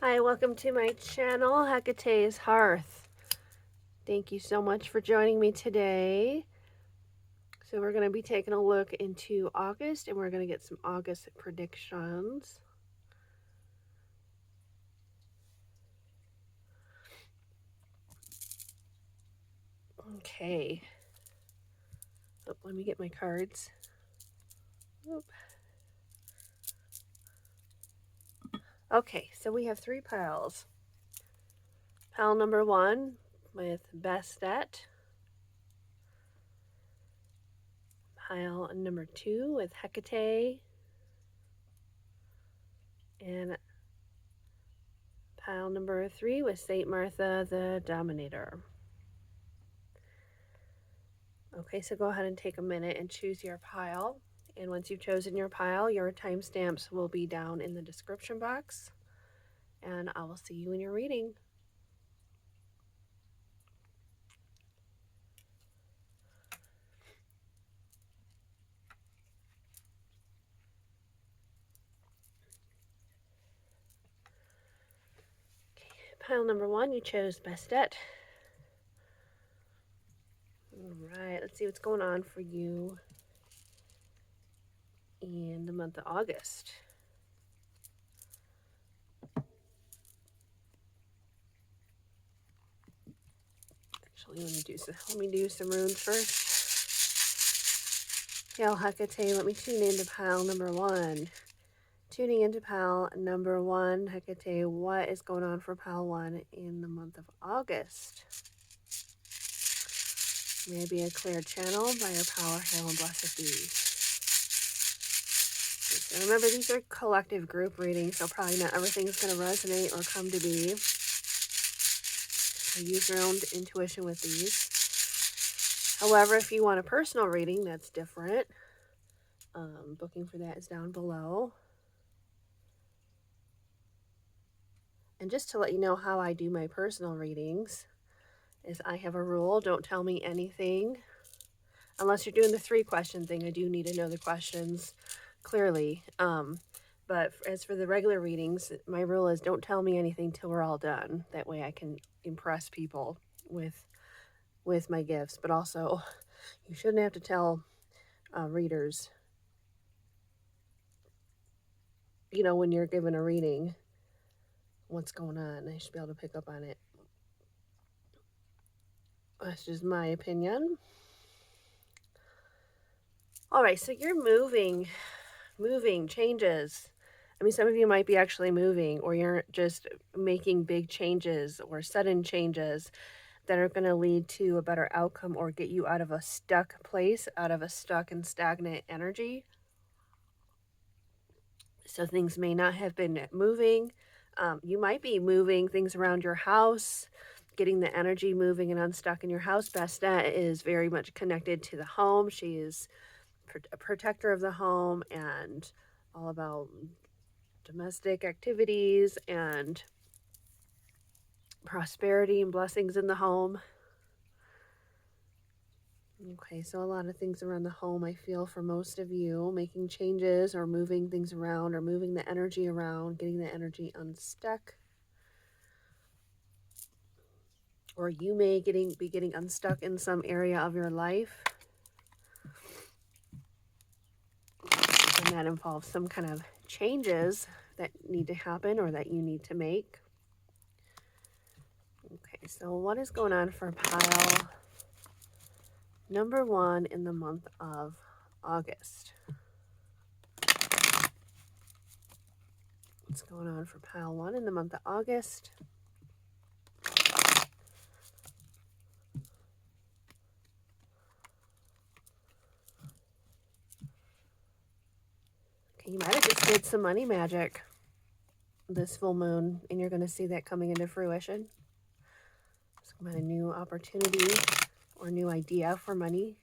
Hi, welcome to my channel, Hekate's Hearth. Thank you so much for joining me today. So we're going to be taking a look into August, and we're going to get some August predictions. Okay. Oh, let me get my cards. Oop. Okay, so we have 3 piles. Pile number 1 with Bastet. Pile number 2 with Hekate. And pile number 3 with Saint Martha the Dominator. Okay, so go ahead and take a minute and choose your pile. And once you've chosen your pile, your timestamps will be down in the description box. And I will see you in your reading. Okay, pile number 1, you chose Bastet. All right, let's see what's going on for you in the month of August. Actually, let me do some runes first. Hail Hekate, let me tune into pile number 1. Tuning into pile number 1, Hekate, what is going on for pile 1 in the month of August? May I be a clear channel by your power, hail, and blessed be. So remember, these are collective group readings, so probably not everything is going to resonate or come to be. So use your own intuition with these. However, if you want a personal reading, that's different. Booking for that is down below. And just to let you know how I do my personal readings, is I have a rule: don't tell me anything. Unless you're doing the 3-question thing, I do need to know the questions clearly. But as for the regular readings, my rule is don't tell me anything till we're all done. That way I can impress people with my gifts. But also, you shouldn't have to tell readers, when you're given a reading, what's going on. They should be able to pick up on it. That's just my opinion. All right, so you're moving, changes. I mean, some of you might be actually moving, or you're just making big changes or sudden changes that are going to lead to a better outcome or get you out of a stuck place, out of a stuck and stagnant energy. So things may not have been moving. You might be moving things around your house, getting the energy moving and unstuck in your house. Bastet is very much connected to the home. She is a protector of the home and all about domestic activities and prosperity and blessings in the home. Okay, so a lot of things around the home, I feel, for most of you, making changes or moving things around or moving the energy around, getting the energy unstuck. Or you may be getting unstuck in some area of your life. And that involves some kind of changes that need to happen or that you need to make. Okay, so what is going on for pile number 1 in the month of August? What's going on for pile 1 in the month of August? Okay, you might have just did some money magic this full moon, and you're going to see that coming into fruition. Some kind of new opportunity or new idea for money.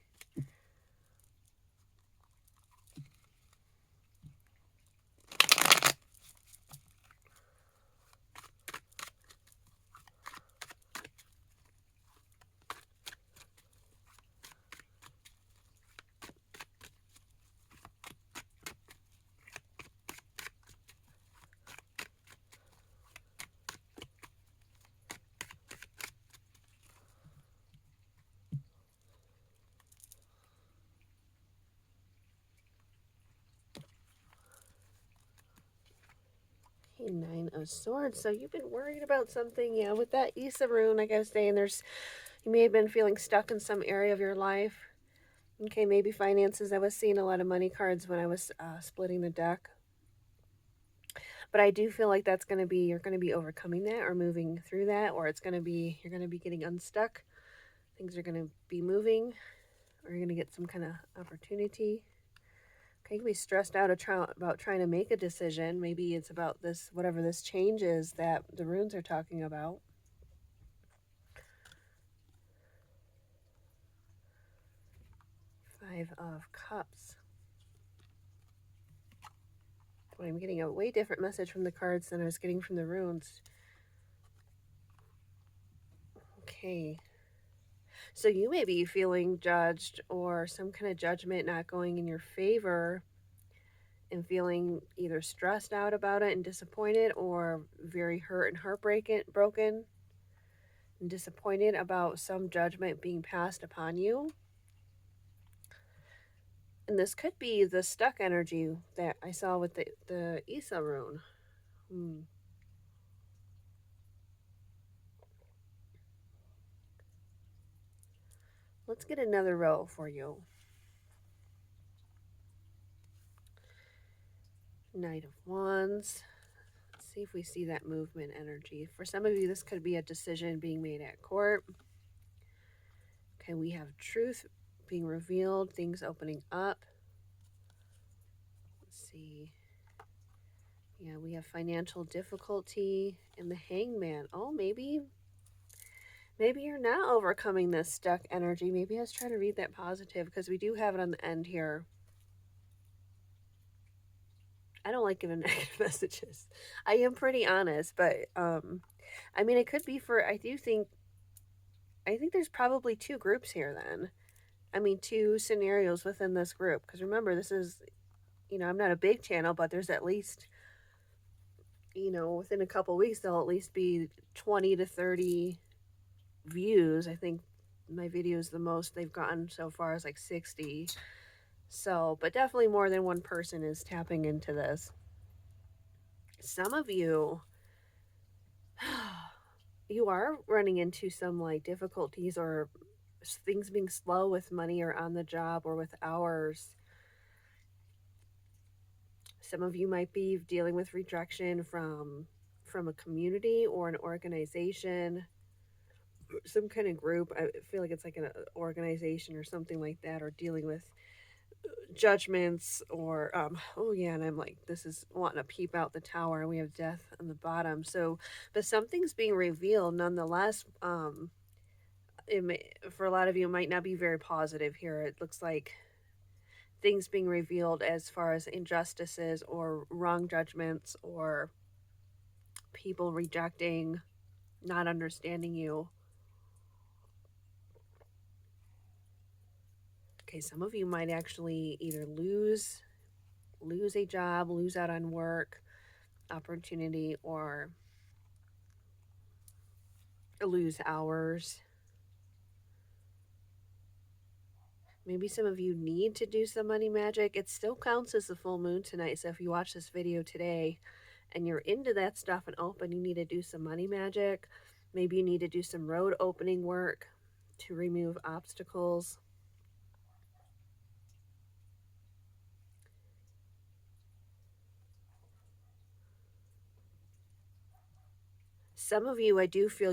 Okay, 9 of Swords. So you've been worried about something, yeah, with that Issa rune, like I was saying, you may have been feeling stuck in some area of your life. Okay, maybe finances. I was seeing a lot of money cards when I was splitting the deck. But I do feel like you're going to be overcoming that or moving through that, or you're going to be getting unstuck. Things are going to be moving, or you're going to get some kind of opportunity. Okay, you can be stressed out about trying to make a decision. Maybe it's about whatever this change is that the runes are talking about. Five of Cups. Boy, I'm getting a way different message from the cards than I was getting from the runes. Okay. So you may be feeling judged or some kind of judgment not going in your favor and feeling either stressed out about it and disappointed or very hurt and broken and disappointed about some judgment being passed upon you. And this could be the stuck energy that I saw with the Issa rune. Let's get another row for you. Knight of Wands. Let's see if we see that movement energy. For some of you, this could be a decision being made at court. Okay, we have truth being revealed, things opening up. Let's see. Yeah, we have financial difficulty and the Hangman. Oh, maybe you're not overcoming this stuck energy. Maybe I was trying to read that positive because we do have it on the end here. I don't like giving negative messages. I am pretty honest, but I mean, it could be I think there's probably two groups here then. I mean, two scenarios within this group. Because remember, this is, I'm not a big channel, but there's at least, within a couple weeks, there'll at least be 20 to 30 views. I think my videos, the most they've gotten so far is like 60. So, but definitely more than one person is tapping into this. Some of you, you are running into some like difficulties or things being slow with money or on the job or with hours. Some of you might be dealing with rejection from a community or an organization, some kind of group. I feel like it's like an organization or something like that, or dealing with judgments or oh yeah, and I'm like, this is wanting to peep out the tower and we have death on the bottom. So but something's being revealed nonetheless. For a lot of you, it might not be very positive here. It looks like things being revealed as far as injustices or wrong judgments or people rejecting, not understanding you. Okay, some of you might actually either lose a job, lose out on work, opportunity, or lose hours. Maybe some of you need to do some money magic. It still counts as the full moon tonight. So if you watch this video today and you're into that stuff and open, you need to do some money magic. Maybe you need to do some road opening work to remove obstacles. Some of you, I do feel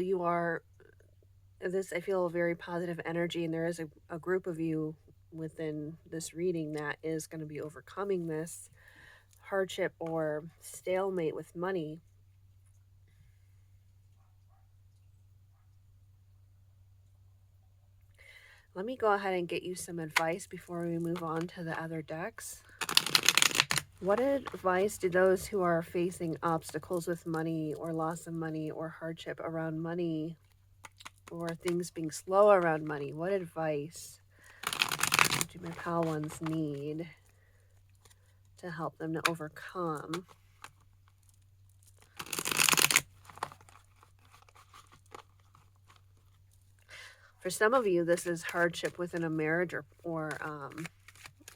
I feel a very positive energy, and there is a group of you within this reading that is going to be overcoming this hardship or stalemate with money. Let me go ahead and get you some advice before we move on to the other decks. What advice do those who are facing obstacles with money or loss of money or hardship around money or things being slow around money, what advice do my pal ones need to help them to overcome? For some of you, this is hardship within a marriage or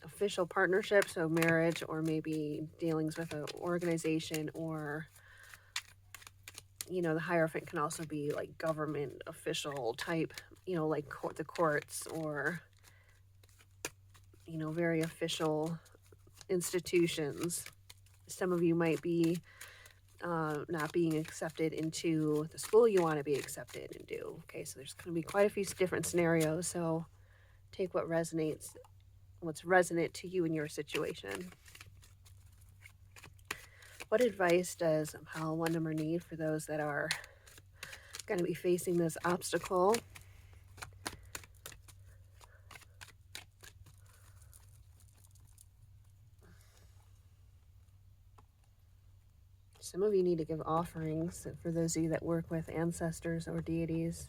official partnership, so marriage or maybe dealings with an organization or The Hierophant can also be like government official type, like the courts, or, very official institutions. Some of you might be not being accepted into the school you want to be accepted into. Okay, so there's going to be quite a few different scenarios. So take what's resonant to you in your situation. What advice does pile 1 number need for those that are going to be facing this obstacle? Some of you need to give offerings for those of you that work with ancestors or deities.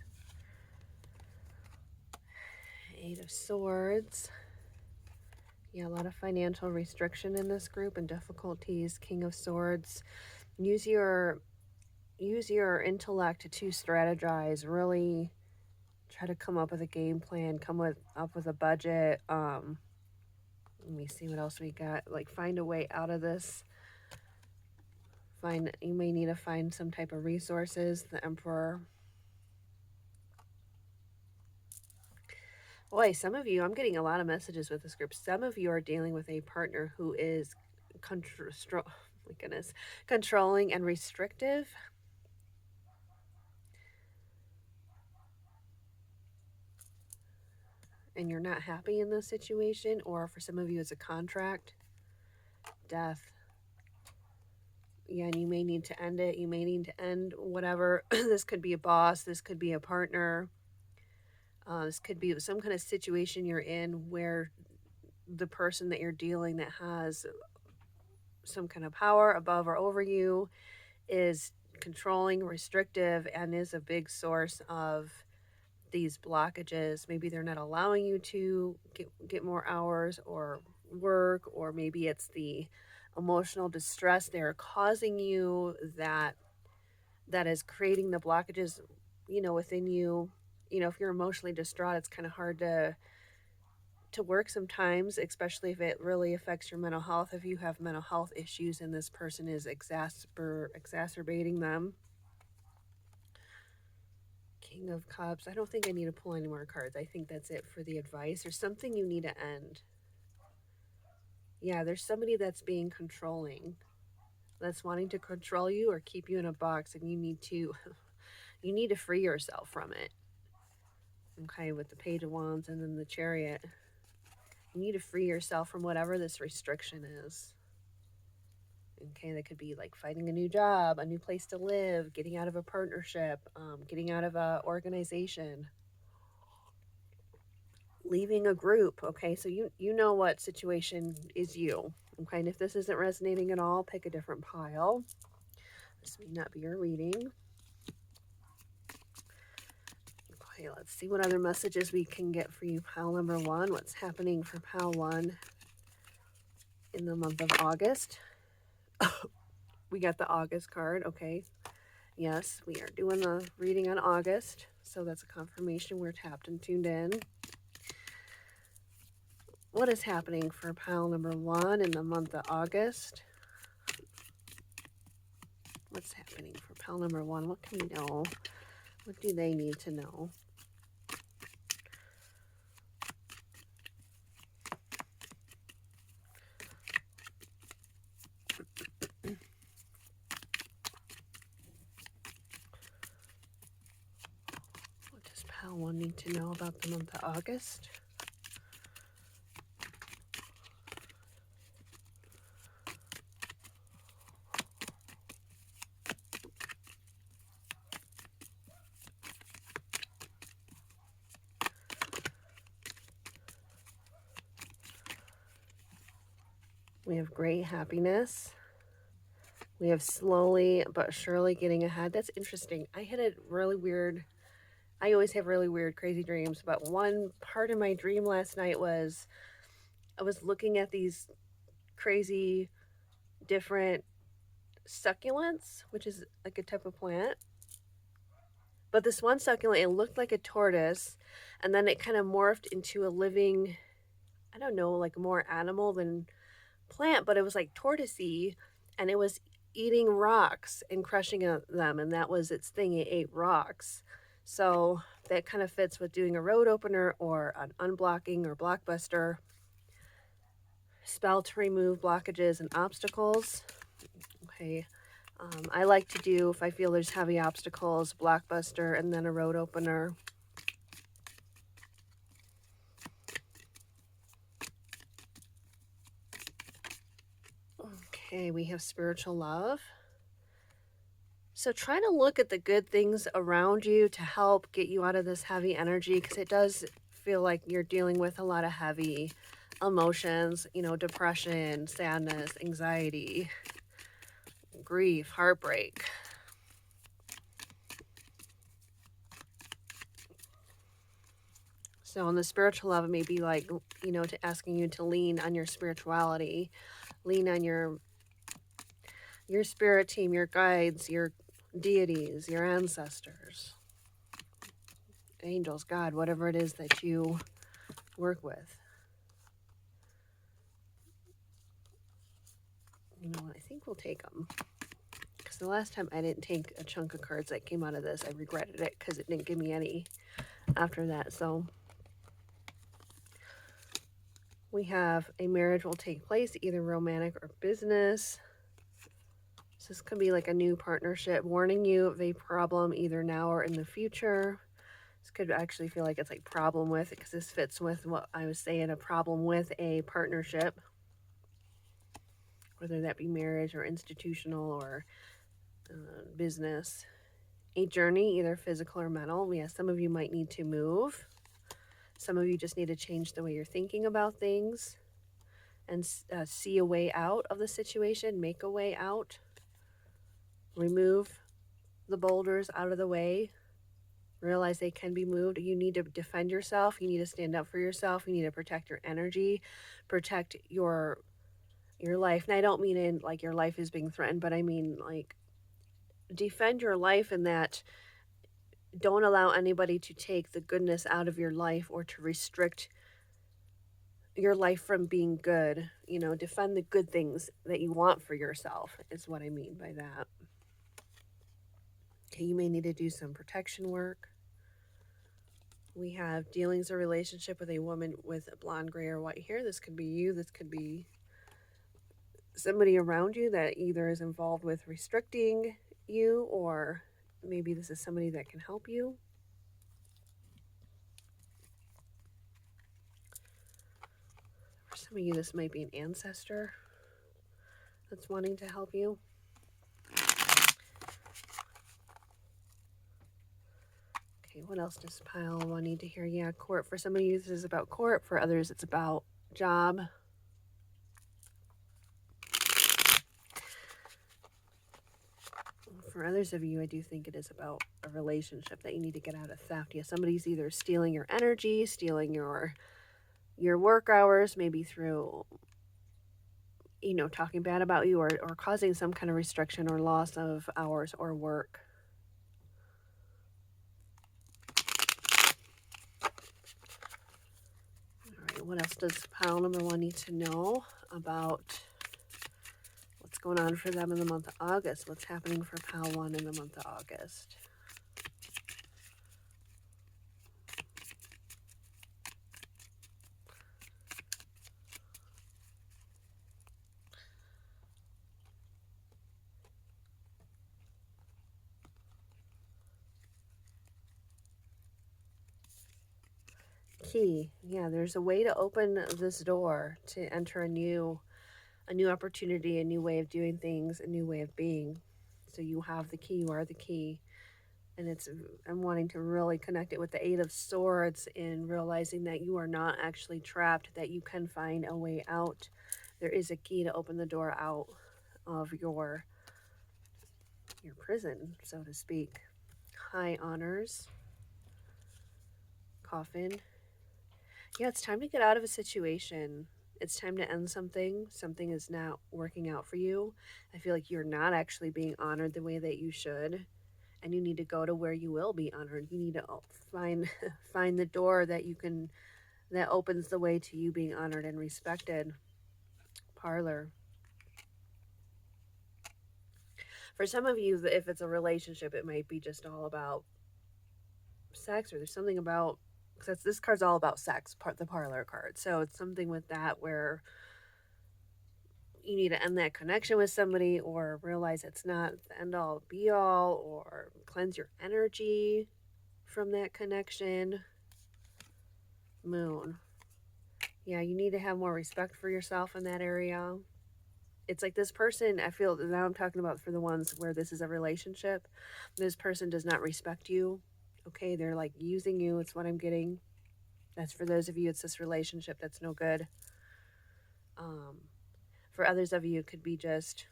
8 of Swords. Yeah, a lot of financial restriction in this group and difficulties. King of Swords. Use your intellect to strategize. Really try to come up with a game plan. Up with a budget. Let me see what else we got. Like, find a way out of this. You may need to find some type of resources. The Emperor. Boy, some of you, I'm getting a lot of messages with this group. Some of you are dealing with a partner who is controlling and restrictive. And you're not happy in this situation, or for some of you it's a contract. Death. Yeah, and you may need to end it. You may need to end whatever. This could be a boss. This could be a partner. This could be some kind of situation you're in where the person that you're dealing that has some kind of power above or over you is controlling, restrictive, and is a big source of these blockages. Maybe they're not allowing you to get more hours or work, or maybe it's the emotional distress they're causing you that is creating the blockages, within you. If you're emotionally distraught, it's kind of hard to work sometimes, especially if it really affects your mental health. If you have mental health issues and this person is exacerbating them. King of Cups. I don't think I need to pull any more cards. I think that's it for the advice. There's something you need to end. Yeah, there's somebody that's being controlling, that's wanting to control you or keep you in a box, and you need to free yourself from it. Okay, with the Page of Wands and then the Chariot. You need to free yourself from whatever this restriction is. Okay, that could be like finding a new job, a new place to live, getting out of a partnership, getting out of a organization, leaving a group. Okay, so you know what situation is you. Okay, and if this isn't resonating at all, pick a different pile. This may not be your reading. Okay, let's see what other messages we can get for you, pile number 1. What's happening for pile 1 in the month of August? We got the August card. Okay, yes, we are doing the reading on August, so that's a confirmation we're tapped and tuned in. What is happening for pile number 1 in the month of August? What's happening for pile number 1? What can we know? What do they need to know? What does pile 1 need to know about the month of August? We have great happiness. We have slowly but surely getting ahead. That's interesting. I always have really weird, crazy dreams, but one part of my dream last night was I was looking at these crazy different succulents, which is like a type of plant. But this one succulent, it looked like a tortoise, and then it kind of morphed into a living, like more animal than plant, but it was like tortoisey, and it was eating rocks and crushing them, and that was its thing. It ate rocks. So that kind of fits with doing a road opener or an unblocking or blockbuster spell to remove blockages and obstacles. Okay. I like to do, if I feel there's heavy obstacles, blockbuster and then a road opener. Okay, we have spiritual love. So try to look at the good things around you to help get you out of this heavy energy, because it does feel like you're dealing with a lot of heavy emotions, depression, sadness, anxiety, grief, heartbreak. So in the spiritual love, it may be like, to asking you to lean on your spirituality, lean on your spirit team, your guides, your deities, your ancestors, angels, God, whatever it is that you work with. I think we'll take them. Because the last time I didn't take a chunk of cards that came out of this, I regretted it because it didn't give me any after that. So we have a marriage will take place, either romantic or business. So this could be like a new partnership, warning you of a problem either now or in the future. This could actually feel like it's like problem with, because this fits with what I was saying, a problem with a partnership, whether that be marriage or institutional or business. A journey, either physical or mental. Some of you might need to move. Some of you just need to change the way you're thinking about things and see a way out of the situation, make a way out, remove the boulders out of the way, realize they can be moved. You need to defend yourself. You need to stand up for yourself. You need to protect your energy, protect your life. And I don't mean in like your life is being threatened, but I mean like defend your life in that don't allow anybody to take the goodness out of your life or to restrict your life from being good. Defend the good things that you want for yourself is what I mean by that. Okay, you may need to do some protection work. We have dealings or relationship with a woman with blonde, gray, or white hair. This could be you. This could be somebody around you that either is involved with restricting you, or maybe this is somebody that can help you. For some of you, this might be an ancestor that's wanting to help you. Okay, what else does pile one need to hear? Yeah, court. For some of you, this is about court. For others, it's about job. For others of you, I do think it is about a relationship that you need to get out of theft. Yeah, somebody's either stealing your energy, stealing your work hours, maybe through, talking bad about you or causing some kind of restriction or loss of hours or work. All right, what else does pile number one need to know about what's going on for them in the month of August? What's happening for pile one in the month of August? Key. Yeah, there's a way to open this door to enter a new opportunity, a new way of doing things, a new way of being. So you have the key, you are the key. And I'm wanting to really connect it with the Eight of Swords in realizing that you are not actually trapped, that you can find a way out. There is a key to open the door out of your prison, so to speak. High honors. Coffin. Yeah, it's time to get out of a situation. It's time to end something. Something is not working out for you. I feel like you're not actually being honored the way that you should. And you need to go to where you will be honored. You need to find the door that opens the way to you being honored and respected. Parlor. For some of you, if it's a relationship, it might be just all about sex, or there's something about, because this card's all about sex, the parlor card. So it's something with that where you need to end that connection with somebody, or realize it's not the end all be all, or cleanse your energy from that connection. Moon. Yeah, you need to have more respect for yourself in that area. It's like this person, I feel, now I'm talking about for the ones where this is a relationship, this person does not respect you. Okay, they're like using you. It's what I'm getting. That's for those of you, it's this relationship that's no good. For others of you, it could be just,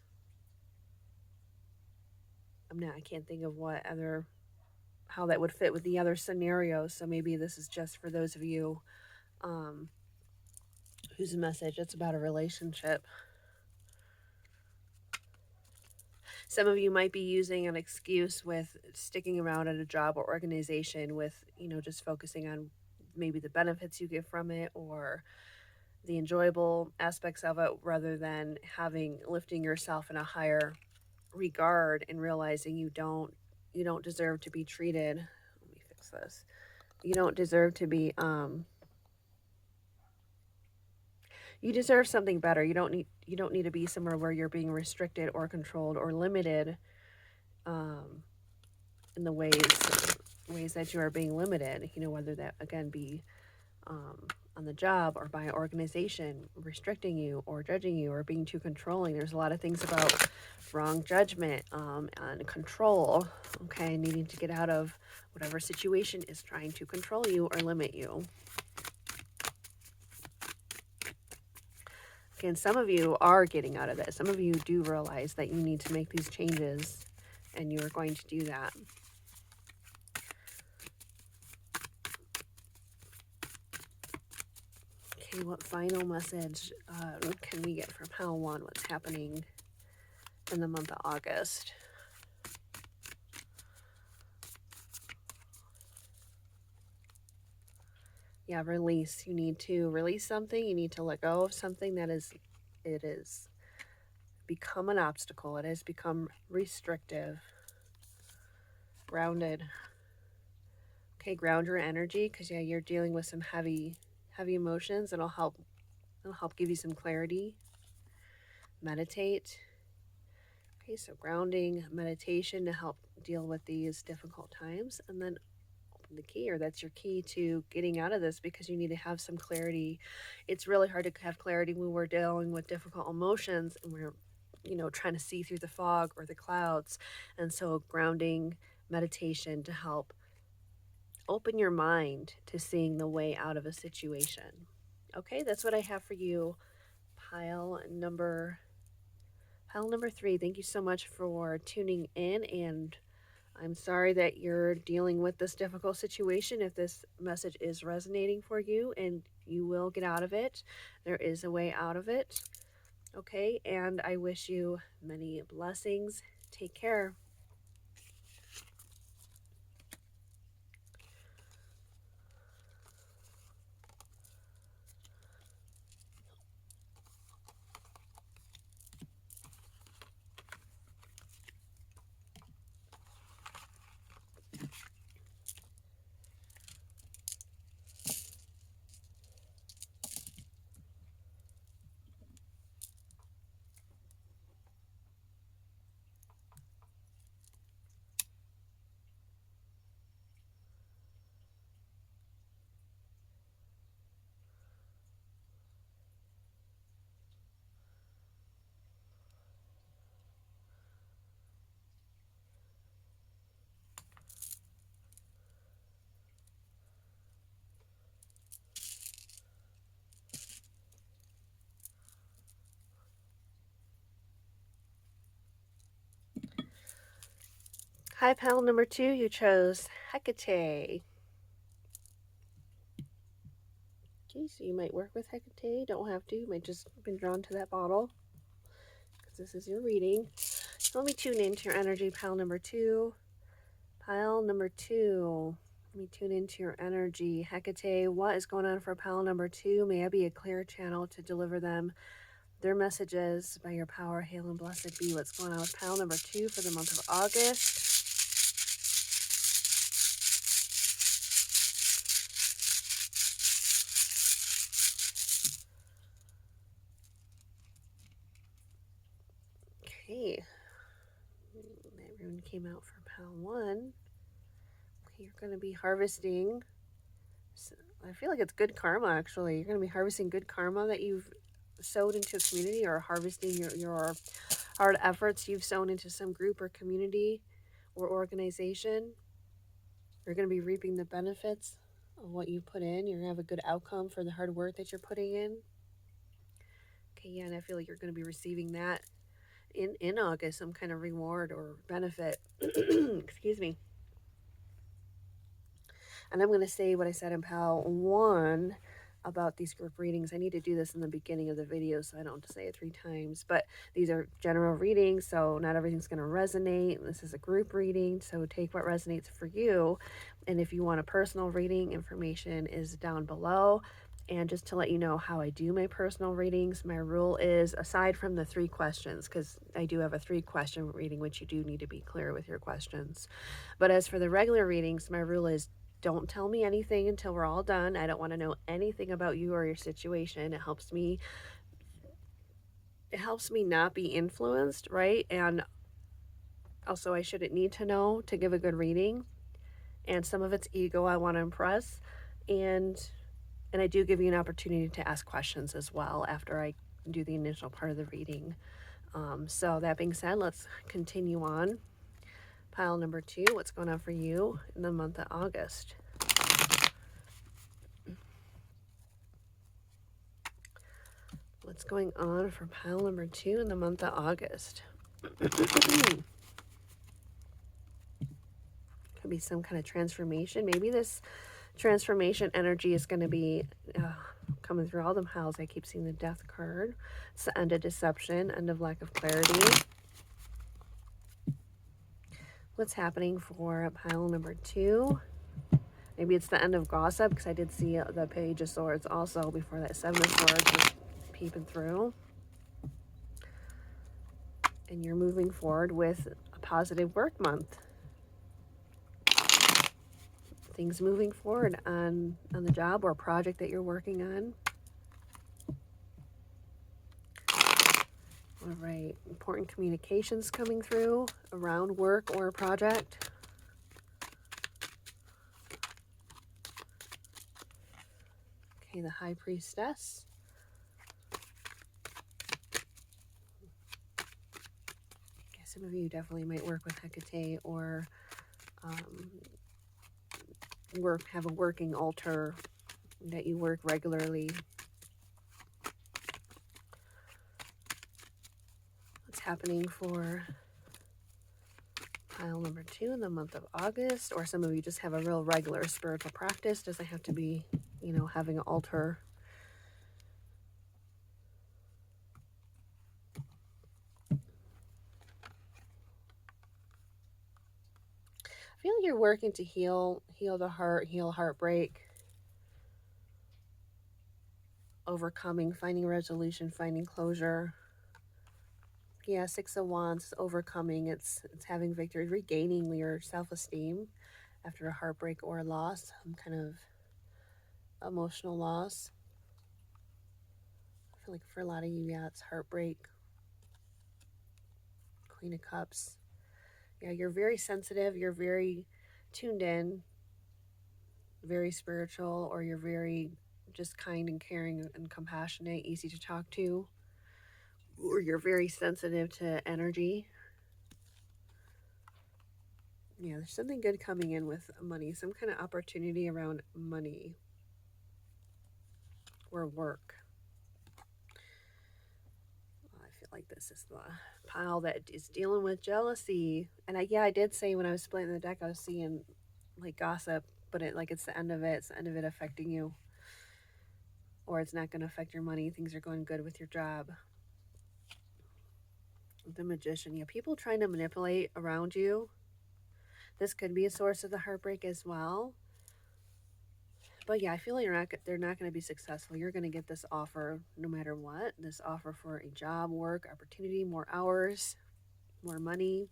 I can't think of what other, how that would fit with the other scenarios. So maybe this is just for those of you whose message, it's about a relationship. Some of you might be using an excuse with sticking around at a job or organization with, just focusing on maybe the benefits you get from it, or the enjoyable aspects of it, rather than lifting yourself in a higher regard and realizing you don't deserve to be treated. Let me fix this. You don't deserve to be you deserve something better. You don't need to be somewhere where you're being restricted or controlled or limited in the ways that you are being limited, whether that again be on the job or by an organization restricting you or judging you or being too controlling. There's a lot of things about wrong judgment and control, okay, needing to get out of whatever situation is trying to control you or limit you. Okay, and some of you are getting out of this. Some of you do realize that you need to make these changes, and you are going to do that. Okay, what final message can we get from Pile 1? What's happening in the month of August? Yeah, release. You need to release something. You need to let go of something that it is become an obstacle. It has become restrictive. Grounded. Okay, ground your energy, because yeah, you're dealing with some heavy emotions. It'll help give you some clarity. Meditate. Okay, so grounding, meditation to help deal with these difficult times, and then open the key, or that's your key to getting out of this, because you need to have some clarity. It's really hard to have clarity when we're dealing with difficult emotions and we're trying to see through the fog or the clouds. And so grounding, meditation to help open your mind to seeing the way out of a situation. Okay, that's what I have for you. Pile number 3. Thank you so much for tuning in, and I'm sorry that you're dealing with this difficult situation. If this message is resonating for you, and you will get out of it, there is a way out of it. Okay, and I wish you many blessings. Take care. Hi, pal number 2. You chose Hekate. Okay, so you might work with Hekate. Don't have to. You might just been drawn to that bottle, because this is your reading. So let me tune into your energy, pile number 2. Pile number 2. Let me tune into your energy. Hekate, what is going on for pile number 2? May I be a clear channel to deliver them Their messages, by your power, hail and blessed be. What's going on with pile number 2 for the month of August? Okay. That rune came out for pile 1. Okay, you're going to be harvesting. I feel like it's good karma, actually. You're going to be harvesting good karma that you've sowed into a community, or harvesting your hard efforts you've sown into some group or community or organization. You're going to be reaping the benefits of what you put in. You're going to have a good outcome for the hard work that you're putting in. Okay, yeah, and I feel like you're going to be receiving that in August, some kind of reward or benefit. Excuse me. And I'm going to say what I said in pile 1 about these group readings. I need to do this in the beginning of the video so I don't have to say it 3 times. But these are general readings, so not everything's going to resonate. This is a group reading, so take what resonates for you. And if you want a personal reading, information is down below. And just to let you know how I do my personal readings, my rule is, aside from the 3 questions, because I do have a 3-question reading, which you do need to be clear with your questions. But as for the regular readings, my rule is, don't tell me anything until we're all done. I don't want to know anything about you or your situation. It helps me not be influenced, right? And also, I shouldn't need to know to give a good reading. And some of it's ego I want to impress. And I do give you an opportunity to ask questions as well after I do the initial part of the reading. So that being said, let's continue on. Pile number 2, what's going on for you in the month of August? What's going on for pile number 2 in the month of August? Could be some kind of transformation. Maybe this transformation energy is going to be coming through all the piles. I keep seeing the Death card. It's the end of deception, end of lack of clarity. What's happening for pile number 2? Maybe it's the end of gossip, because I did see the Page of Swords also before that 7 of Swords was peeping through. And you're moving forward with a positive work month. Things moving forward on the job or project that you're working on. All right, important communications coming through around work or a project. Okay, the High Priestess. Okay, some of you definitely might work with Hekate, or have a working altar that you work regularly. What's happening for pile number 2 in the month of August? Or some of you just have a real regular spiritual practice. Doesn't have to be, having an altar. I feel like you're working to heal the heart, heal heartbreak, overcoming, finding resolution, finding closure. Yeah, 6 of Wands, overcoming. It's having victory, regaining your self-esteem after a heartbreak or a loss, some kind of emotional loss. I feel like for a lot of you, yeah, it's heartbreak. Queen of Cups. Yeah, you're very sensitive. You're very tuned in, very spiritual, or you're very just kind and caring and compassionate, easy to talk to, or you're very sensitive to energy. Yeah, there's something good coming in with money, some kind of opportunity around money or work. I feel like this is the pile that is dealing with jealousy. And I did say when I was splitting the deck, I was seeing like gossip, but it's the end of it. It's the end of it affecting you, or it's not going to affect your money. Things are going good with your job. The Magician. Yeah, people trying to manipulate around you. This could be a source of the heartbreak as well. But yeah, I feel like they're not going to be successful. You're going to get this offer no matter what. This offer for a job, work, opportunity, more hours, more money.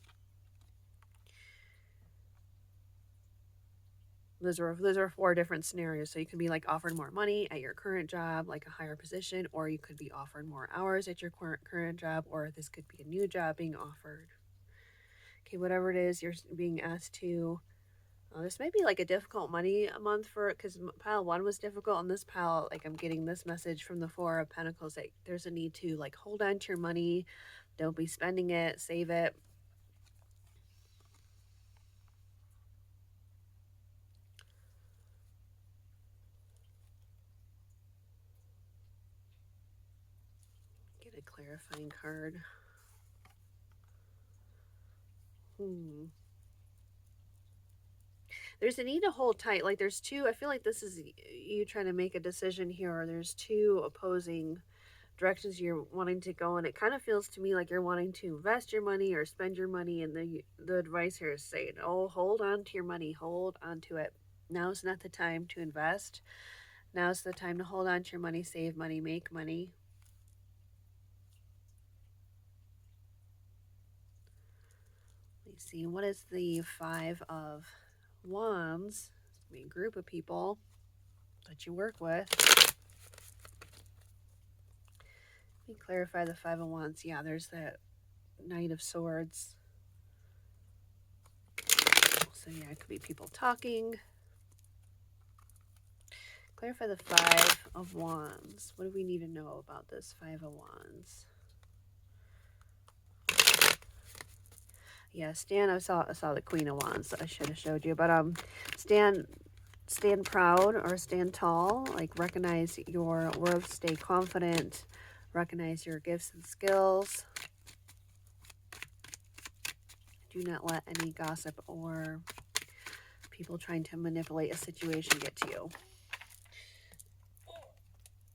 Those are 4 different scenarios. So you can be like offered more money at your current job, like a higher position, or you could be offered more hours at your current job, or this could be a new job being offered. Okay, whatever it is, you're being asked to. This may be like a difficult money a month for, because pile 1 was difficult, and this pile, like I'm getting this message from the 4 of Pentacles that there's a need to like hold on to your money, don't be spending it, save it. Get a clarifying card. There's a need to hold tight. Like there's 2, I feel like this is you trying to make a decision here, or there's 2 opposing directions you're wanting to go, and it kind of feels to me like you're wanting to invest your money or spend your money, and the advice here is saying, oh, hold on to your money, hold on to it. Now's not the time to invest. Now's the time to hold on to your money, save money, make money. Let's see, what is the 5 of Wands? It's a group of people that you work with. Let me clarify the 5 of Wands. Yeah, there's that Knight of Swords. So yeah, it could be people talking. Clarify the 5 of Wands. What do we need to know about this 5 of Wands? Yeah, stand. I saw the Queen of Wands. So I should have showed you, but stand proud or stand tall. Like recognize your worth. Stay confident. Recognize your gifts and skills. Do not let any gossip or people trying to manipulate a situation get to you.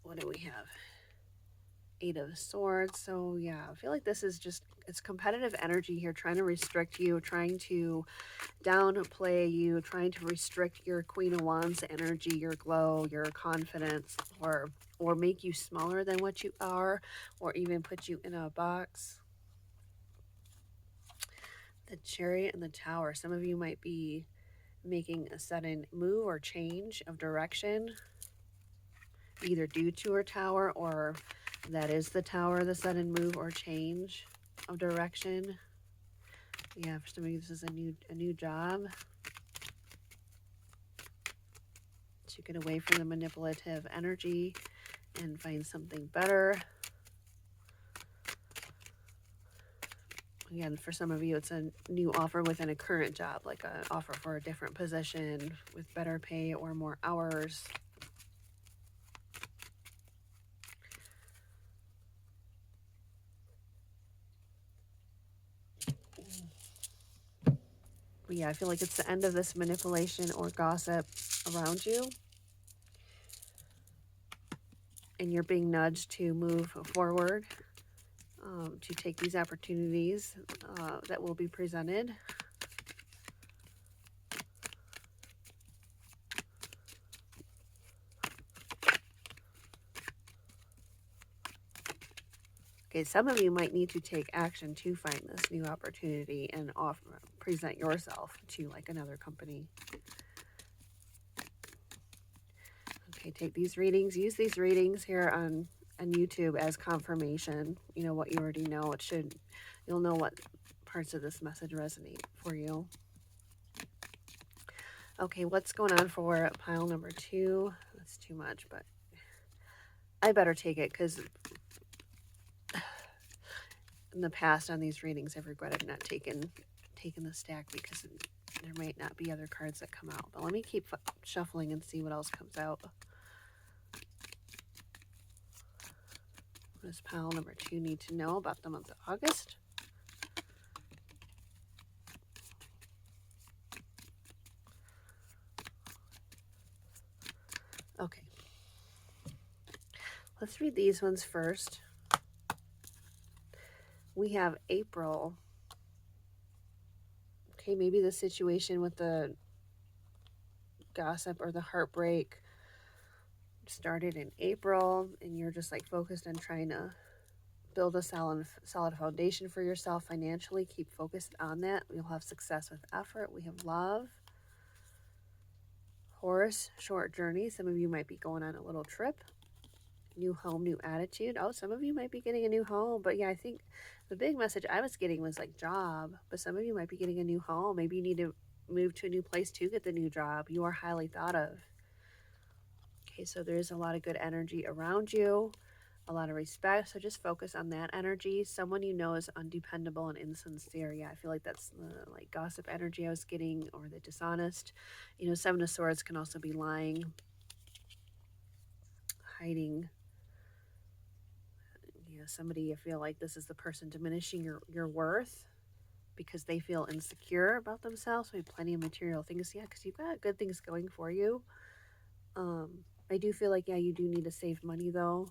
What do we have? 8 of Swords. So yeah, I feel like this is just, it's competitive energy here, trying to restrict you, trying to downplay you, trying to restrict your Queen of Wands energy, your glow, your confidence, or make you smaller than what you are, or even put you in a box. The Chariot and the Tower. Some of you might be making a sudden move or change of direction, either due to a tower, or that is the tower, the sudden move or change of direction. Yeah, for some of you this is a new job to get away from the manipulative energy and find something better. Again, for some of you it's a new offer within a current job, like an offer for a different position with better pay or more hours. But yeah, I feel like it's the end of this manipulation or gossip around you. And you're being nudged to move forward, to take these opportunities that will be presented. Okay, some of you might need to take action to find this new opportunity and present yourself to like another company. Okay, take these readings, use these readings here on YouTube as confirmation. You know what you already know. You'll know what parts of this message resonate for you. Okay, what's going on for pile number 2? That's too much, but I better take it because in the past on these readings I've regretted not taking the stack because there might not be other cards that come out. But let me keep shuffling and see what else comes out. What does pile number 2 need to know about the month of August? Okay. Let's read these ones first. We have April. Okay, maybe the situation with the gossip or the heartbreak started in April and you're just like focused on trying to build a solid foundation for yourself financially, keep focused on that. You'll have success with effort. We have love. Horse, short journey. Some of you might be going on a little trip. New home, new attitude. Oh, some of you might be getting a new home. But yeah, I think the big message I was getting was like job. But some of you might be getting a new home. Maybe you need to move to a new place to get the new job. You are highly thought of. Okay, so there's a lot of good energy around you, a lot of respect. So just focus on that energy. Someone you know is undependable and insincere. Yeah, I feel like that's the like gossip energy I was getting, or the dishonest. You know, Seven of Swords can also be lying, hiding. You know, somebody, I feel like this is the person diminishing your worth because they feel insecure about themselves. We have plenty of material things. Yeah, because you've got good things going for you. I do feel like, yeah, you do need to save money though.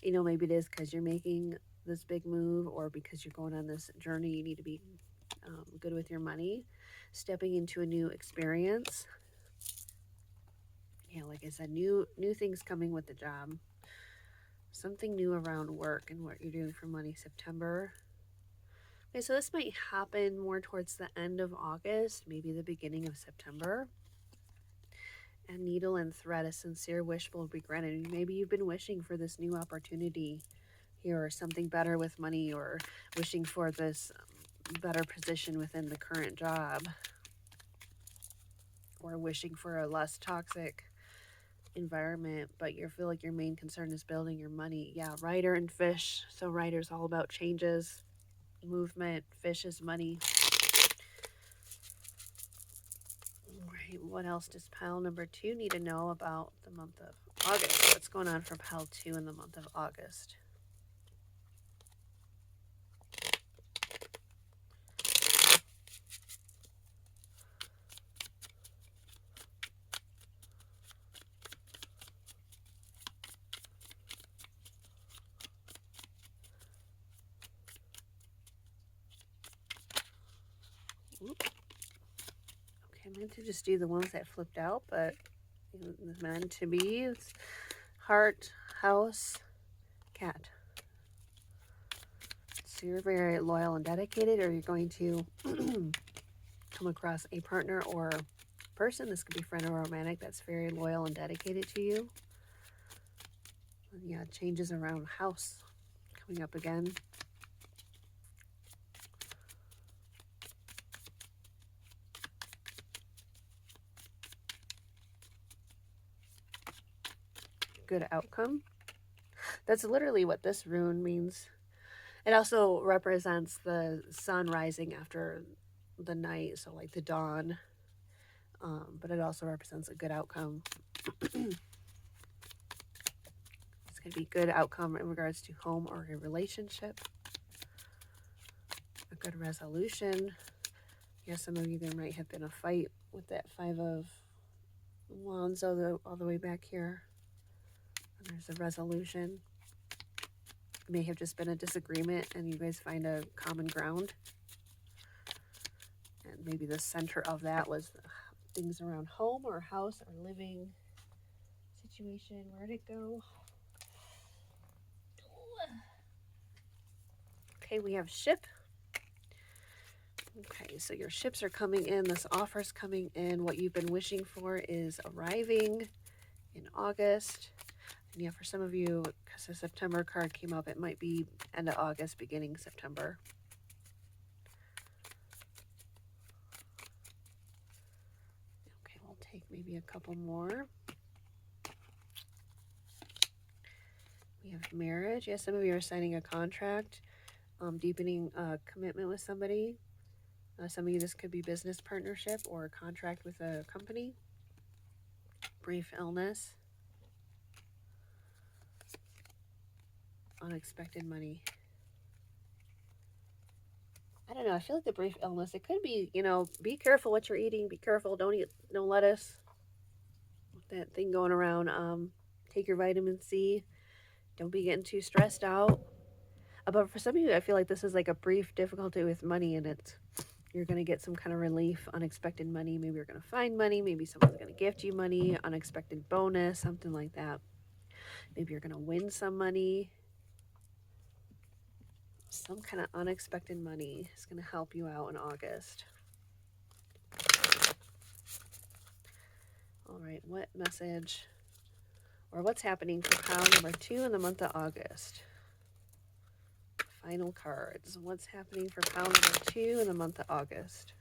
You know, maybe it is because you're making this big move, or because you're going on this journey. You need to be good with your money, stepping into a new experience. Yeah, like I said, new things coming with the job. Something new around work and what you're doing for money. September. Okay, so this might happen more towards the end of August, maybe the beginning of September. And needle and thread, a sincere wish will be granted. Maybe you've been wishing for this new opportunity here, or something better with money, or wishing for this better position within the current job, or wishing for a less toxic environment, but you feel like your main concern is building your money. Yeah, rider and fish. So rider's all about changes, movement. Fish is money. Right, what else does pile number 2 need to know about the month of August? What's going on for pile 2 in the month of August? Okay, I meant to just do the ones that flipped out, but meant to be. It's heart, house, cat. So you're very loyal and dedicated, or you're going to come across a partner or person. This could be friend or romantic that's very loyal and dedicated to you. And yeah, changes around house coming up again. Good outcome. That's literally what this rune means. It also represents the sun rising after the night, so like the dawn. But it also represents a good outcome. It's going to be good outcome in regards to home or a relationship. A good resolution. Yeah, some of you, there might have been a fight with that 5 of Wands all the way back here. And there's a resolution. It may have just been a disagreement and you guys find a common ground. And maybe the center of that was things around home or house or living situation. Where'd it go? Okay, we have ship. Okay, so your ships are coming in. This offer's coming in. What you've been wishing for is arriving in August. And yeah, for some of you, because the September card came up, it might be end of August, beginning September. Okay, we'll take maybe a couple more. We have marriage. Yeah, some of you are signing a contract, deepening a commitment with somebody. Some of you, this could be business partnership or a contract with a company. Brief illness. Unexpected money. I don't know. I feel like the brief illness, it could be, be careful what you're eating. Be careful. Don't eat no lettuce. That thing going around. Take your vitamin C. Don't be getting too stressed out. But for some of you, I feel like this is like a brief difficulty with money, and you're going to get some kind of relief, unexpected money. Maybe you're going to find money. Maybe someone's going to gift you money, unexpected bonus, something like that. Maybe you're going to win some money. Some kind of unexpected money is going to help you out in August. All right, what message or what's happening for pile number 2 in the month of August? Final cards. What's happening for pile number 2 in the month of August?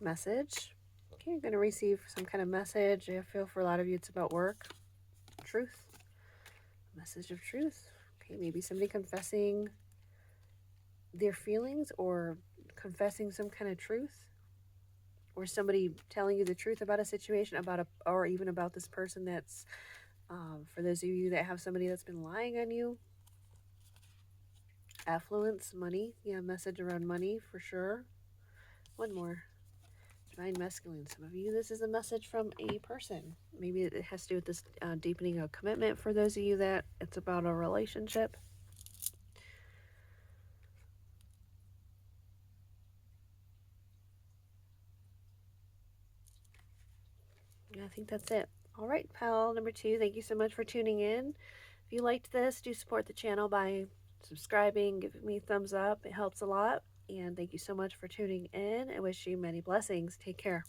Message. Okay, you're going to receive some kind of message. I feel for a lot of you it's about work. Truth. Message of truth. Okay, maybe somebody confessing their feelings or confessing some kind of truth, or somebody telling you the truth about a situation, or even about this person that's, for those of you that have somebody that's been lying on you. Affluence, money. Yeah, message around money for sure. One more. Divine masculine. Some of you, this is a message from a person. Maybe it has to do with this deepening of commitment. For those of you that it's about a relationship. Yeah, I think that's it. All right, pal number 2, thank you so much for tuning in. If you liked this, do support the channel by subscribing, giving me a thumbs up. It helps a lot. And thank you so much for tuning in. I wish you many blessings. Take care.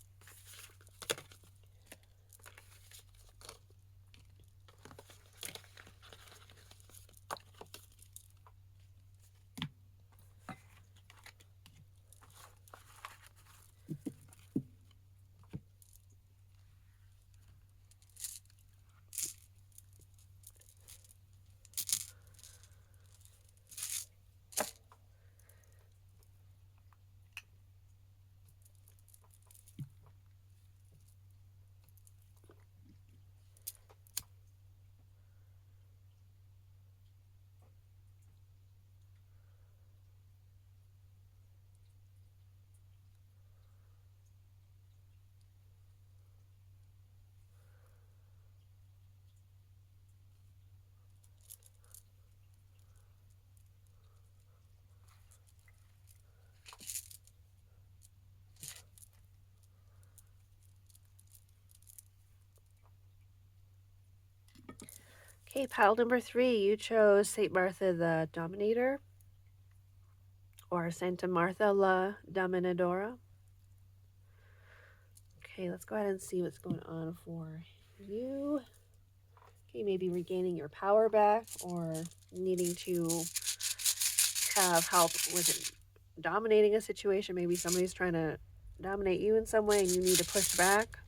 Okay, pile number 3, you chose St. Martha the Dominator or Santa Martha la Dominadora. Okay, let's go ahead and see what's going on for you. Okay, maybe regaining your power back or needing to have help with dominating a situation. Maybe somebody's trying to dominate you in some way and you need to push back.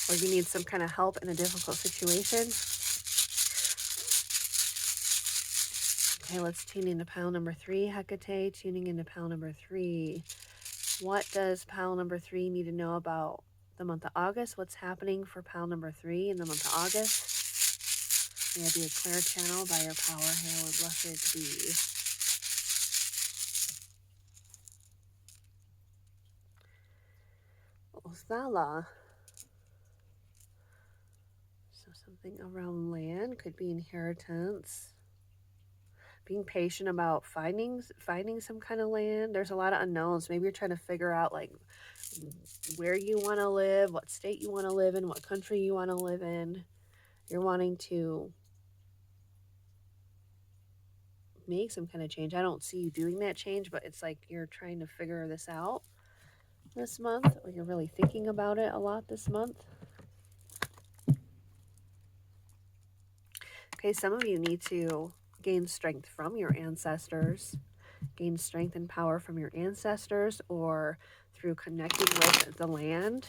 Or you need some kind of help in a difficult situation. Okay, let's tune into pile number 3. Hekate, tuning into pile number 3. What does pile number 3 need to know about the month of August? What's happening for pile number 3 in the month of August? May I be a clear channel by your power, hail, and blessed be. Othala. So something around land, could be inheritance. Being patient about finding some kind of land. There's a lot of unknowns. Maybe you're trying to figure out like where you want to live, what state you want to live in, what country you want to live in. You're wanting to make some kind of change. I don't see you doing that change, but it's like you're trying to figure this out this month, or you're really thinking about it a lot this month. Okay, some of you need to gain strength from your ancestors, gain strength and power from your ancestors, or through connecting with the land.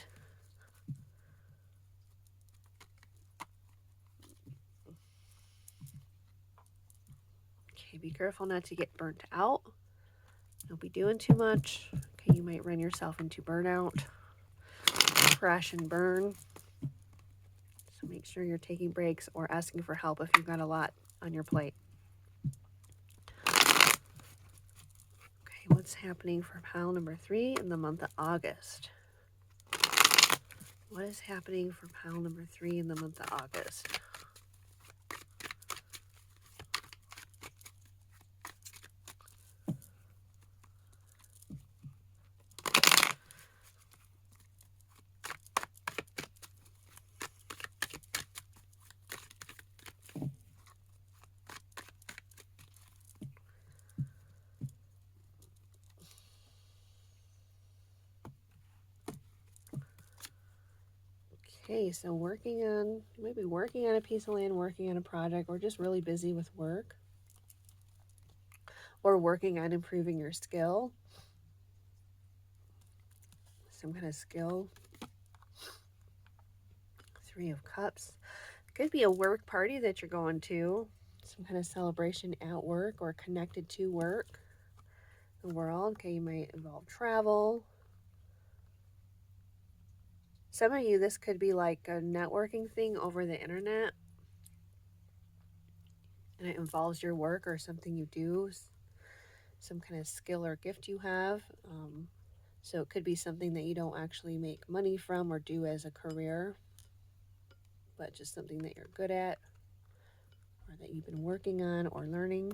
Okay, be careful not to get burnt out. Don't be doing too much. Okay, you might run yourself into burnout, crash and burn. So make sure you're taking breaks or asking for help if you've got a lot on your plate. Okay, what's happening for pile number 3 in the month of August? What is happening for pile number 3 in the month of August? Okay, so you might be working on a piece of land, working on a project, or just really busy with work, or working on improving your skill, some kind of skill. 3 of Cups. Could be a work party that you're going to, some kind of celebration at work or connected to work, the world. Okay, you might involve travel. Some of you, this could be like a networking thing over the internet, and it involves your work or something you do, some kind of skill or gift you have. So it could be something that you don't actually make money from or do as a career, but just something that you're good at or that you've been working on or learning.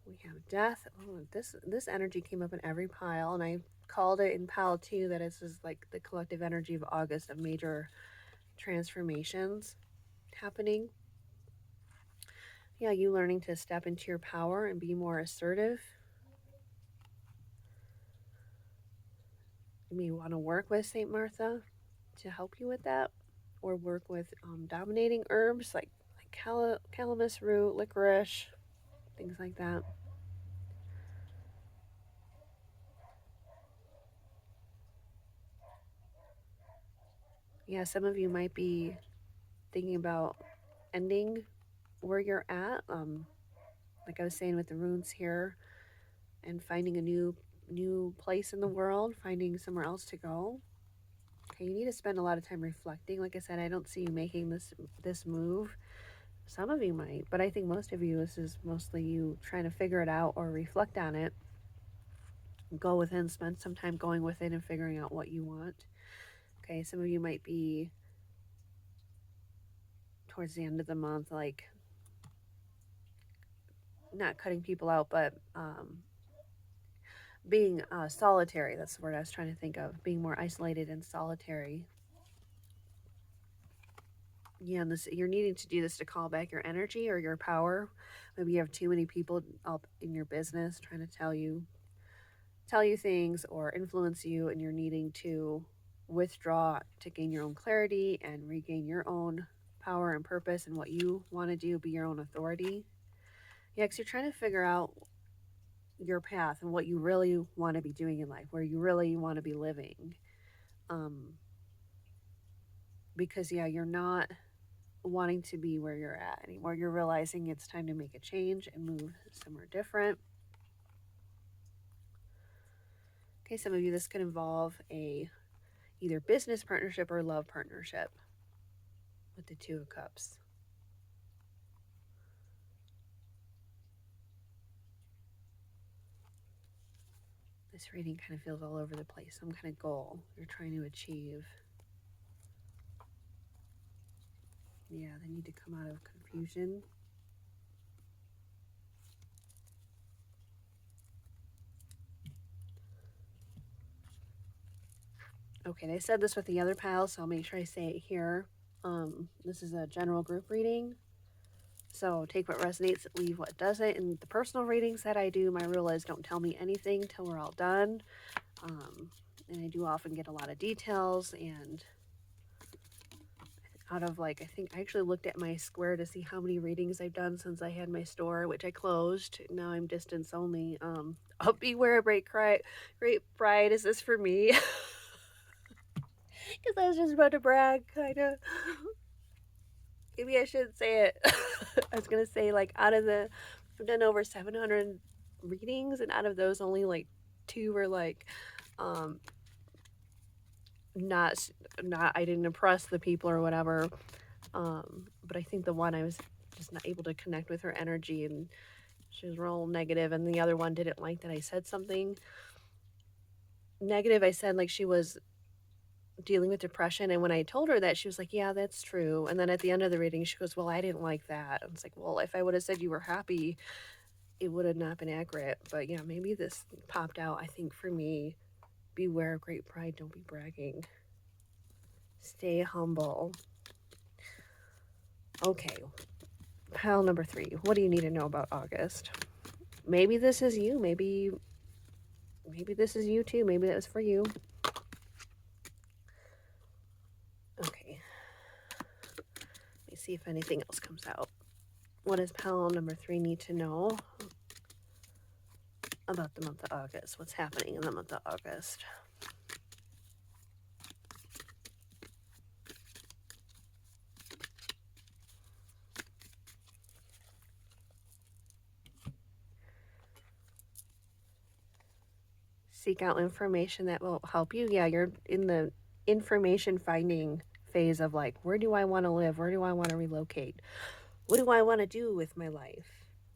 We have Death. Oh, this energy came up in every pile, and I called it in pile 2 that this is like the collective energy of August of major transformations happening. Yeah, you learning to step into your power and be more assertive. You may want to work with St. Martha to help you with that, or work with dominating herbs like calamus root, licorice, things like that. Yeah, some of you might be thinking about ending where you're at. Like I was saying with the runes here, and finding a new place in the world, finding somewhere else to go. Okay, you need to spend a lot of time reflecting. Like I said, I don't see you making this move. Some of you might, but I think most of you, this is mostly you trying to figure it out or reflect on it. Go within, spend some time going within and figuring out what you want. Okay, some of you might be towards the end of the month, like not cutting people out, but being solitary. That's the word I was trying to think of. Being more isolated and solitary. Yeah, and you're needing to do this to call back your energy or your power. Maybe you have too many people up in your business trying to tell you things or influence you, and you're needing to withdraw to gain your own clarity and regain your own power and purpose and what you want to do, be your own authority. Yeah, because you're trying to figure out your path and what you really want to be doing in life, where you really want to be living. Because, yeah, you're not wanting to be where you're at anymore. You're realizing it's time to make a change and move somewhere different. Okay, some of you, this could involve a either business partnership or love partnership with the 2 of Cups. This reading kind of feels all over the place. Some kind of goal you're trying to achieve. Yeah, they need to come out of confusion. Okay, they said this with the other pile, so I'll make sure I say it here. This is a general group reading. So take what resonates, leave what doesn't. And the personal readings that I do, my rule is don't tell me anything till we're all done. And I do often get a lot of details, and out of I think I actually looked at my square to see how many readings I've done since I had my store, which I closed. Now I'm distance only. I'll beware of great pride. Is this for me? Because I was just about to brag, kind of. Maybe I shouldn't say it. I was going to say, I've done over 700 readings, and out of those, only 2 were not I didn't impress the people or whatever. But I think the one I was just not able to connect with her energy, and she was real negative, and the other one didn't like that I said something negative. I said like she was dealing with depression, and when I told her that, she was like, yeah, that's true. And then at the end of the reading, she goes, well, I didn't like that. I was like, well, if I would have said you were happy, it would have not been accurate. But yeah, maybe this popped out. I think for me, beware of great pride, don't be bragging. Stay humble. Okay, pile number 3. What do you need to know about August? Maybe this is you. Maybe this is you too. Maybe that was for you. Okay. Let me see if anything else comes out. What does pile number 3 need to know about the month of August? What's happening in the month of August? Seek out information that will help you. Yeah, you're in the information finding phase of like, where do I want to live? Where do I want to relocate? What do I want to do with my life?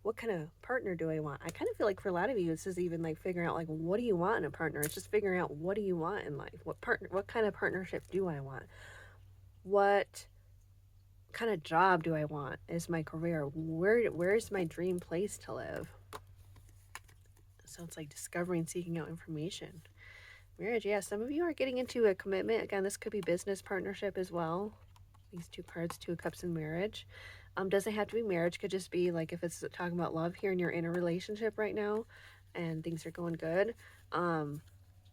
What kind of partner do I want? I kind of feel like for a lot of you, this is even like figuring out like, what do you want in a partner? It's just figuring out, what do you want in life? What kind of partnership do I want? What kind of job do I want as my career? Where's my dream place to live? So it's like discovering, seeking out information. Marriage, yeah, some of you are getting into a commitment. Again, this could be business partnership as well. These 2 cards, 2 of Cups in marriage. Doesn't have to be marriage. Could just be like if it's talking about love here and you're in a relationship right now and things are going good. And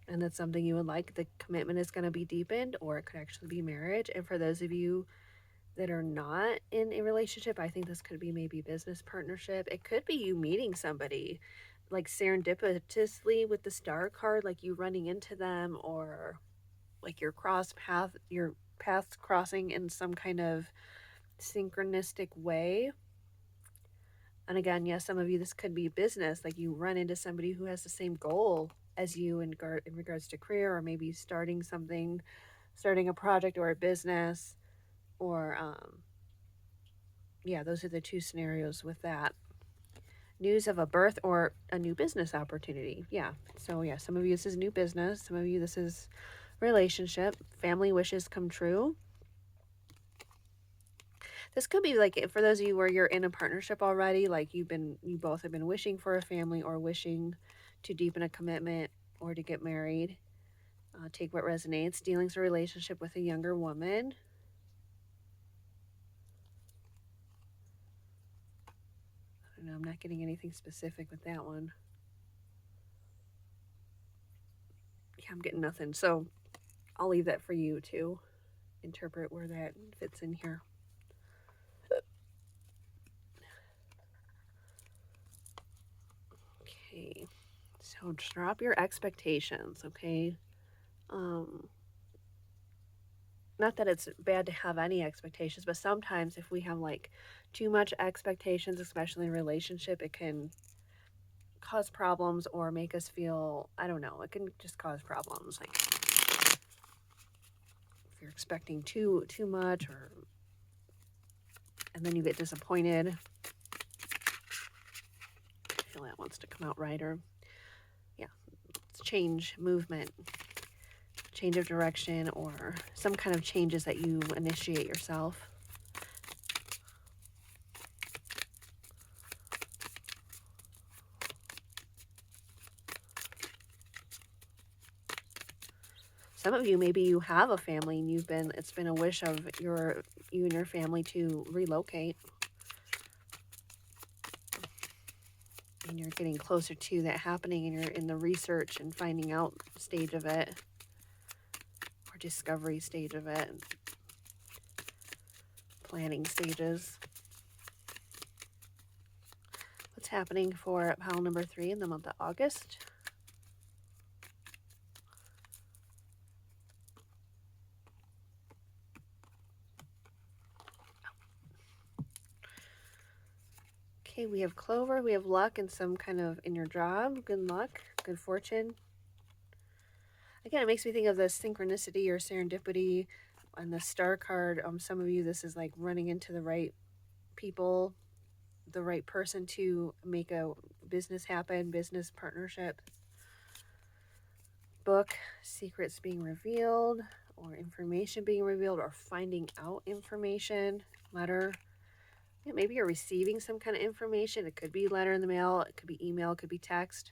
that's something you would like. The commitment is going to be deepened, or it could actually be marriage. And for those of you that are not in a relationship, I think this could be maybe business partnership. It could be you meeting somebody like serendipitously with the star card, like you running into them, or like your paths crossing in some kind of synchronistic way. And again, yes, some of you, this could be business, like you run into somebody who has the same goal as you in regards to career, or maybe starting a project or a business, or yeah, those are the 2 scenarios with that. News of a birth or a new business opportunity. Yeah. So yeah, some of you this is new business, some of you this is relationship, family wishes come true. This could be like for those of you where you're in a partnership already, like you both have been wishing for a family or wishing to deepen a commitment or to get married. Take what resonates. Dealings a relationship with a younger woman. I don't know, I'm not getting anything specific with that one. Yeah, I'm getting nothing. So I'll leave that for you to interpret where that fits in here. Okay, so drop your expectations, okay? Not that it's bad to have any expectations, but sometimes if we have like too much expectations, especially in a relationship, it can cause problems or make us feel, I don't know, it can just cause problems. Like if you're expecting too much, or and then you get disappointed. I feel that wants to come out right, or yeah, it's change, movement, change of direction, or some kind of changes that you initiate yourself. Some of you, maybe you have a family and it's been a wish of you and your family to relocate. And you're getting closer to that happening, and you're in the research and finding out stage of it, or discovery stage of it, planning stages. What's happening for pile number 3 in the month of August? Okay, we have clover, we have luck, and some kind of in your job. Good luck, good fortune. again, it makes me think of the synchronicity or serendipity on the star card. Some of you, this is like running into the right people, the right person to make a business happen, business partnership. Book, secrets being revealed, or information being revealed, or finding out information. Letter. Yeah, maybe you're receiving some kind of information. It could be letter in the mail, it could be email, it could be text,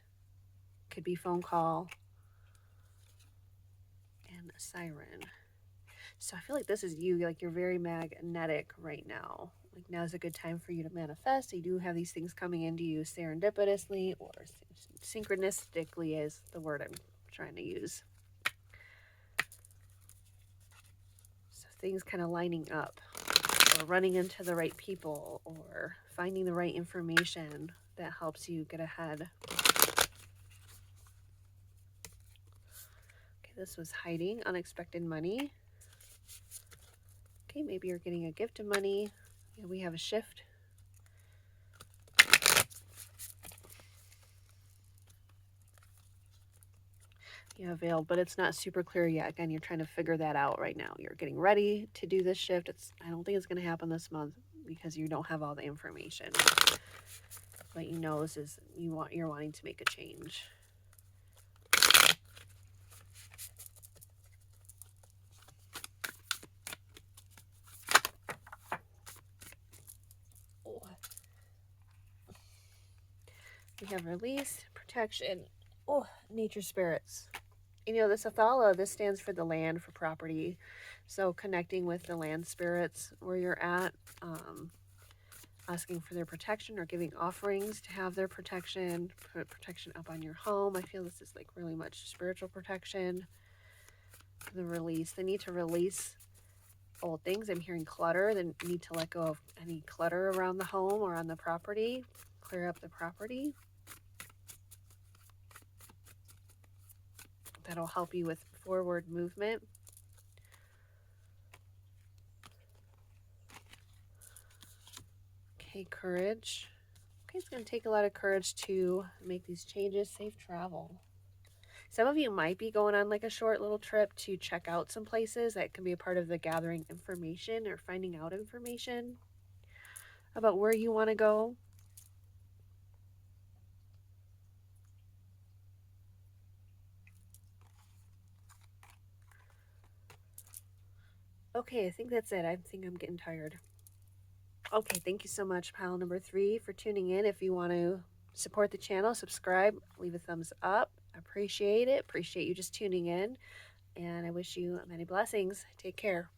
it could be phone call. And a siren. So I feel like this is you, like you're very magnetic right now. Like now's a good time for you to manifest. You do have these things coming into you serendipitously, or synchronistically is the word I'm trying to use. So things kind of lining up, or running into the right people, or finding the right information that helps you get ahead. Okay, this was hiding, unexpected money. Okay, maybe you're getting a gift of money. Yeah, we have a shift. Yeah, veiled, but it's not super clear yet. Again, you're trying to figure that out right now. You're getting ready to do this shift. I don't think it's going to happen this month because you don't have all the information. But you know this is you're wanting to make a change. We have release, protection, nature spirits. You know, this Athala, this stands for the land, for property. So connecting with the land spirits where you're at, asking for their protection or giving offerings to have their protection, put protection up on your home. I feel this is like really much spiritual protection. The release, they need to release old things. I'm hearing clutter. They need to let go of any clutter around the home or on the property. Clear up the property. That'll help you with forward movement. Okay, courage. Okay, it's going to take a lot of courage to make these changes. Safe travel. Some of you might be going on like a short little trip to check out some places. That can be a part of the gathering information or finding out information about where you want to go. Okay, I think that's it. I think I'm getting tired. Okay, thank you so much, pile number 3, for tuning in. If you want to support the channel, subscribe, leave a thumbs up. I appreciate it. Appreciate you just tuning in. And I wish you many blessings. Take care.